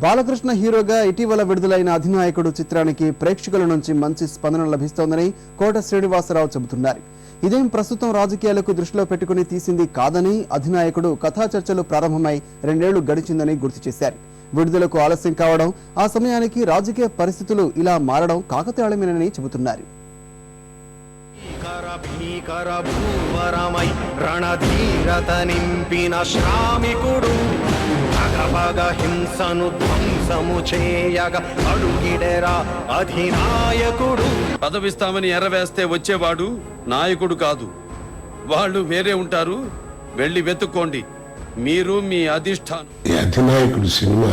బాలకృష్ణ హీరోగా ఇటీవల విడుదలైన అధినాయకుడు చిత్రానికి ప్రేక్షకుల నుంచి మంచి స్పందన లభిస్తోందని కోట శ్రీనివాసరావు చెబుతున్నారు. ఇదేం ప్రస్తుతం రాజకీయాలకు దృష్టిలో పెట్టుకుని తీసింది కాదని, అధినాయకుడు కథా చర్చలు ప్రారంభమై 2 ఏళ్లు గడిచిందని గుర్తు చేశారు. విడుదలకు ఆలస్యం కావడం, ఆ సమయానికి రాజకీయ పరిస్థితులు ఇలా మారడం కాకతాళమేనని చెబుతున్నారు. హింసను ధ్వంసము చేయగా అడుగిడెరా అధినాయకుడు. పదవిస్తామని ఎర్రవేస్తే వచ్చేవాడు నాయకుడు కాదు, వాళ్ళు వేరే ఉంటారు, వెళ్ళి వెతుక్కోండి, మీరు మీ అధిష్టానం. ఈ అధినాయకుడు సినిమా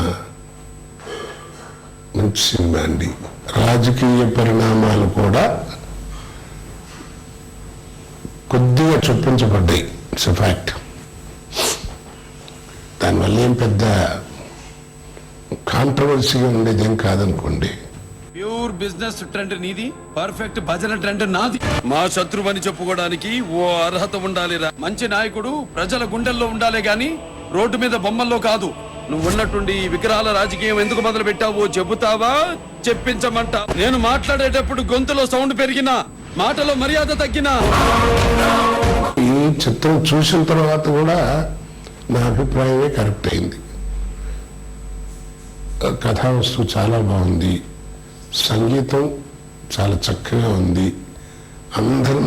మంచి సినిమా అండి. రాజకీయ పరిణామాలు కూడా కొద్దిగా చొప్పించబడ్డాయి. It's fact. దానివల్ల ఏం పెద్ద కాంట్రవర్సీగా ఉండేదేం కాదనుకోండి. ప్యూర్ బిజినెస్ ట్రెండ్ నీది, పర్ఫెక్ట్ భజన ట్రెండ్ నాది. మా శత్రువు అని చెప్పుకోవడానికి ఓ అర్హత ఉండాలిరా. మంచి నాయకుడు ప్రజల గుండెల్లో ఉండాలే గాని రోడ్డు మీద బొమ్మల్లో కాదు. నువ్వు ఉన్నట్టుండి విగ్రహాల రాజకీయం ఎందుకు మొదలు పెట్టావో చెబుతావా, చెప్పించమంట. నేను మాట్లాడేటప్పుడు గొంతులో సౌండ్ పెరిగినా, మాటలో మర్యాద తగ్గినా. ఈ చిత్రం చూసిన తర్వాత కూడా నా అభిప్రాయమే కరెక్ట్ అయింది. కథావస్తువు చాలా బాగుంది, సంగీతం చాలా చక్కగా ఉంది, అందరి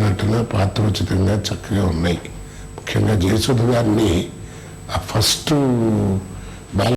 నటన పాత్రోచితంగా చక్కగా ఉన్నాయి. ముఖ్యంగా జయసుధ గారిని ఆ ఫస్ట్